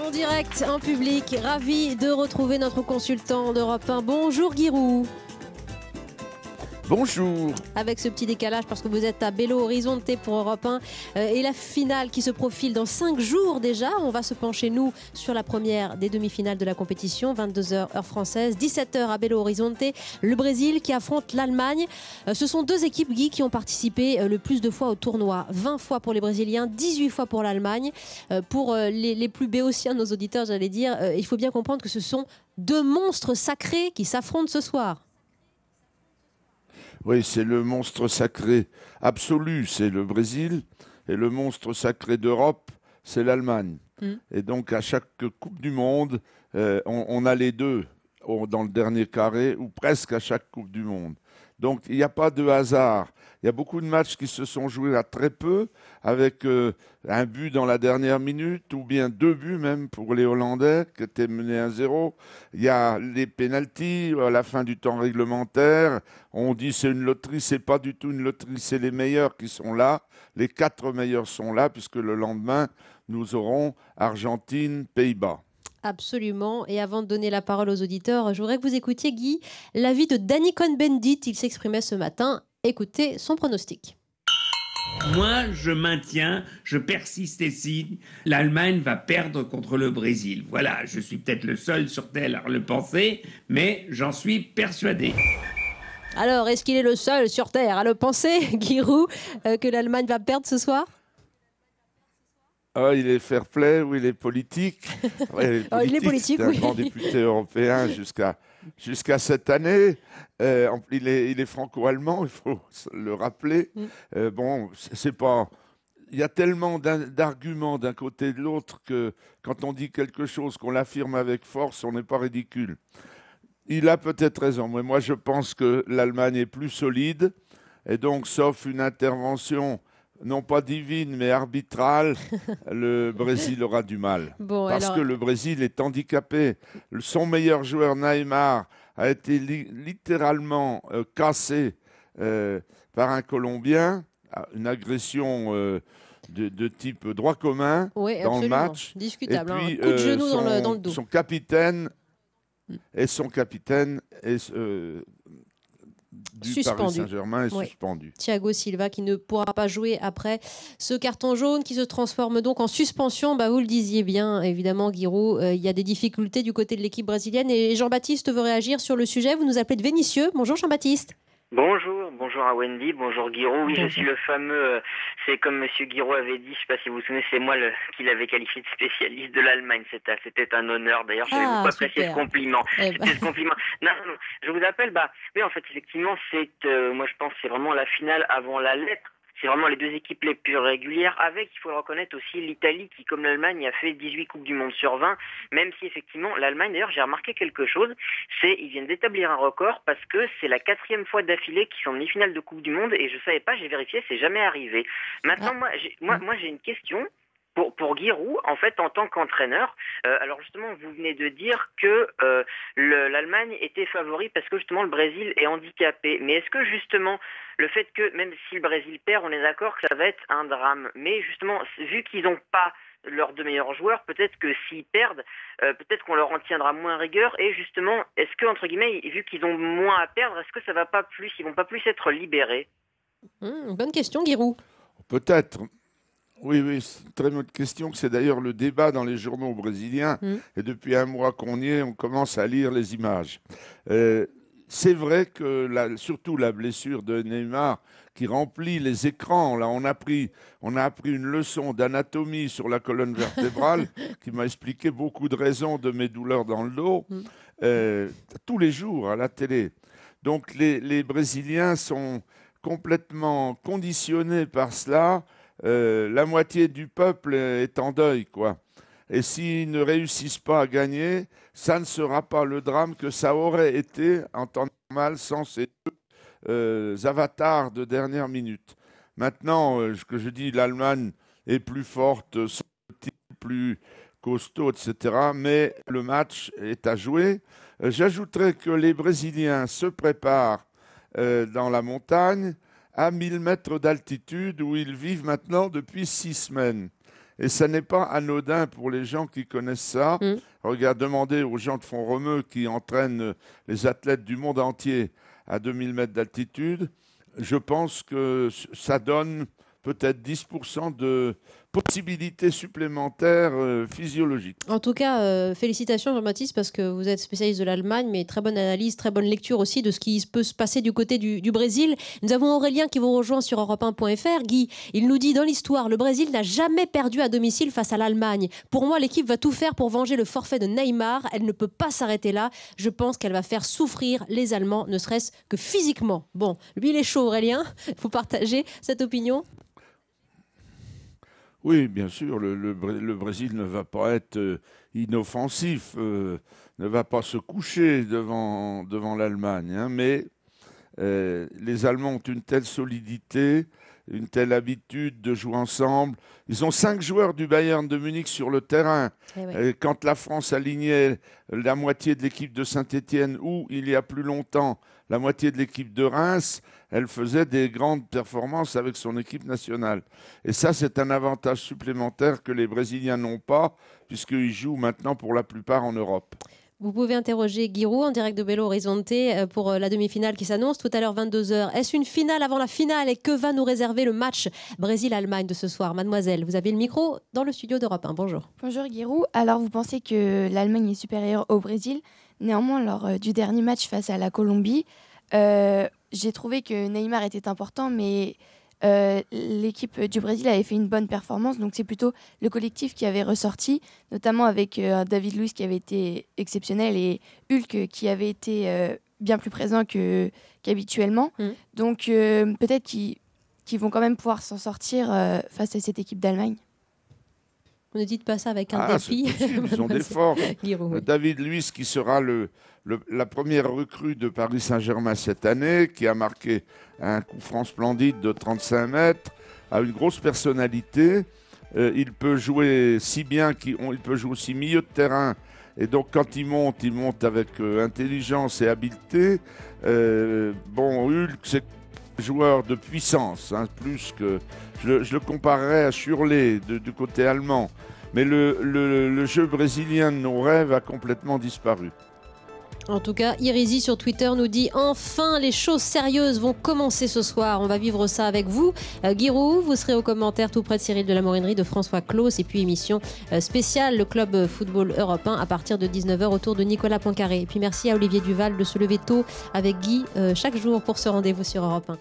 En direct, en public, ravi de retrouver notre consultant d'Europe 1. Bonjour Giroud. Bonjour. Avec ce petit décalage parce que vous êtes à Belo Horizonte pour Europe 1 et la finale qui se profile dans 5 jours déjà. On va se pencher nous sur la première des demi-finales de la compétition, 22h heure française, 17h à Belo Horizonte. Le Brésil qui affronte l'Allemagne. Ce sont deux équipes, Guy, qui ont participé le plus de fois au tournoi. 20 fois pour les Brésiliens, 18 fois pour l'Allemagne. Pour les plus béotiens de nos auditeurs, j'allais dire, il faut bien comprendre que ce sont deux monstres sacrés qui s'affrontent ce soir. Oui, c'est le monstre sacré absolu, c'est le Brésil. Et le monstre sacré d'Europe, c'est l'Allemagne. Et donc, à chaque Coupe du Monde, on a les deux dans le dernier carré, ou presque à chaque Coupe du Monde. Donc, il n'y a pas de hasard. Il y a beaucoup de matchs qui se sont joués à très peu, avec un but dans la dernière minute, ou bien 2 buts même pour les Hollandais, qui étaient menés 1-0. Il y a les pénaltys à la fin du temps réglementaire. On dit c'est une loterie, c'est pas du tout une loterie, c'est les meilleurs qui sont là. Les 4 meilleurs sont là, puisque le lendemain, nous aurons Argentine, Pays-Bas. Absolument. Et avant de donner la parole aux auditeurs, je voudrais que vous écoutiez, Guy, l'avis de Danny Cohn-Bendit. Il s'exprimait ce matin. Écoutez son pronostic. Moi, je maintiens, je persiste et signe, l'Allemagne va perdre contre le Brésil. Voilà, je suis peut-être le seul sur Terre à le penser, mais j'en suis persuadé. Alors, est-ce qu'il est le seul sur Terre à le penser, Giroud, que l'Allemagne va perdre ce soir ? Il est fair-play ou il est politique. Ouais, il est politique, c'est un oui. grand député européen jusqu'à cette année. Il est franco-allemand, il faut le rappeler. Bon, c'est pas... Il y a tellement d'arguments d'un côté et de l'autre que quand on dit quelque chose, qu'on l'affirme avec force, on n'est pas ridicule. Il a peut-être raison, mais moi je pense que l'Allemagne est plus solide. Et donc, sauf une intervention... non pas divine, mais arbitrale, le Brésil aura du mal. Parce que le Brésil est handicapé. Son meilleur joueur, Neymar, a été littéralement cassé par un Colombien, une agression de type droit commun dans le match. Discutable, et puis, coup de genou dans le dos. Son capitaine du suspendu. Paris Saint-Germain est suspendu. Thiago Silva qui ne pourra pas jouer après ce carton jaune qui se transforme donc en suspension. Vous le disiez bien, évidemment, Giroud, il y a des difficultés du côté de l'équipe brésilienne et Jean-Baptiste veut réagir sur le sujet. Vous nous appelez de Vénissieux. Bonjour Jean-Baptiste. Bonjour à Wendy, bonjour Giroud. Oui, je suis le fameux, c'est comme Monsieur Giroud avait dit, je ne sais pas si vous vous souvenez, c'est moi qui l'avais qualifié de spécialiste de l'Allemagne. C'était un honneur, d'ailleurs, j'avais beaucoup apprécié ce compliment. Ce compliment. Non, je vous appelle, oui, en fait, effectivement, moi je pense que c'est vraiment la finale avant la lettre. C'est vraiment les deux équipes les plus régulières, avec, il faut le reconnaître aussi, l'Italie qui, comme l'Allemagne, a fait 18 Coupes du Monde sur 20, même si effectivement, l'Allemagne, d'ailleurs, j'ai remarqué quelque chose, ils viennent d'établir un record parce que c'est la 4e fois d'affilée qu'ils sont en demi-finale de Coupe du Monde et je ne savais pas, j'ai vérifié, c'est jamais arrivé. Maintenant, moi, j'ai une question. Pour Giroud, en fait, en tant qu'entraîneur, alors justement, vous venez de dire que l'Allemagne était favori parce que justement le Brésil est handicapé. Mais est-ce que justement, le fait que même si le Brésil perd, on est d'accord que ça va être un drame. Mais justement, vu qu'ils n'ont pas leurs 2 meilleurs joueurs, peut-être que s'ils perdent, peut-être qu'on leur en tiendra moins rigueur. Et justement, est-ce que, entre guillemets, vu qu'ils ont moins à perdre, est-ce que ça va pas plus, ils vont pas plus être libérés? Bonne question, Giroud. Peut-être. Oui, c'est une très bonne question. C'est d'ailleurs le débat dans les journaux brésiliens. Et depuis un mois qu'on y est, on commence à lire les images. C'est vrai que surtout la blessure de Neymar qui remplit les écrans, là on a appris une leçon d'anatomie sur la colonne vertébrale qui m'a expliqué beaucoup de raisons de mes douleurs dans le dos tous les jours à la télé. Donc les Brésiliens sont complètement conditionnés par cela. La moitié du peuple est en deuil, quoi. Et s'ils ne réussissent pas à gagner, ça ne sera pas le drame que ça aurait été en temps normal sans ces deux avatars de minute. Maintenant, ce que je dis, l'Allemagne est plus forte, plus costaud, etc. Mais le match est à jouer. J'ajouterais que les Brésiliens se préparent dans la montagne à 1000 mètres d'altitude où ils vivent maintenant depuis 6 semaines. Et ça n'est pas anodin pour les gens qui connaissent ça. Regarde, demandez aux gens de Font-Romeu qui entraînent les athlètes du monde entier à 2000 mètres d'altitude. Je pense que ça donne peut-être 10% de possibilités supplémentaires physiologiques. En tout cas, félicitations Jean-Baptiste, parce que vous êtes spécialiste de l'Allemagne, mais très bonne analyse, très bonne lecture aussi de ce qui peut se passer du côté du Brésil. Nous avons Aurélien qui vous rejoint sur europe1.fr. Guy, il nous dit, dans l'histoire, le Brésil n'a jamais perdu à domicile face à l'Allemagne. Pour moi, l'équipe va tout faire pour venger le forfait de Neymar. Elle ne peut pas s'arrêter là. Je pense qu'elle va faire souffrir les Allemands, ne serait-ce que physiquement. Bon, lui, il est chaud, Aurélien. Vous partagez cette opinion ? Oui, bien sûr, le Brésil ne va pas être inoffensif, ne va pas se coucher devant l'Allemagne, hein, mais les Allemands ont une telle solidité, une telle habitude de jouer ensemble. Ils ont 5 joueurs du Bayern de Munich sur le terrain. Quand la France alignait la moitié de l'équipe de Saint-Étienne ou, il y a plus longtemps, la moitié de l'équipe de Reims, elle faisait des grandes performances avec son équipe nationale. Et ça, c'est un avantage supplémentaire que les Brésiliens n'ont pas, puisqu'ils jouent maintenant pour la plupart en Europe. Vous pouvez interroger Giroud en direct de Belo Horizonte pour la demi-finale qui s'annonce tout à l'heure 22h. Est-ce une finale avant la finale et que va nous réserver le match Brésil-Allemagne de ce soir? Mademoiselle, vous avez le micro dans le studio d'Europe 1. Bonjour. Bonjour Giroud. Alors vous pensez que l'Allemagne est supérieure au Brésil? Néanmoins, lors du dernier match face à la Colombie, j'ai trouvé que Neymar était important, mais l'équipe du Brésil avait fait une bonne performance, donc c'est plutôt le collectif qui avait ressorti, notamment avec David Luiz qui avait été exceptionnel et Hulk qui avait été bien plus présent qu'habituellement. Donc peut-être qu'ils vont quand même pouvoir s'en sortir face à cette équipe d'Allemagne. Ne dites pas ça avec un défi. Ils ont des forces. Oui. David Luiz, qui sera la première recrue de Paris Saint-Germain cette année, qui a marqué un coup franc splendide de 35 mètres, a une grosse personnalité. Il peut jouer si bien il peut jouer aussi milieu de terrain. Et donc, quand il monte avec intelligence et habileté. Hulk, c'est un joueur de puissance, hein, plus que... Je le comparerais à Schürrle du côté allemand. Mais le jeu brésilien de nos rêves a complètement disparu. En tout cas, Irizi sur Twitter nous dit « Enfin, les choses sérieuses vont commencer ce soir. On va vivre ça avec vous. » Giroud, vous serez aux commentaires tout près de Cyril de la Morinerie, de François Claus. Et puis émission spéciale, le Club Football Europe 1 à partir de 19h autour de Nicolas Poincaré. Et puis merci à Olivier Duval de se lever tôt avec Guy chaque jour pour ce rendez-vous sur Europe 1.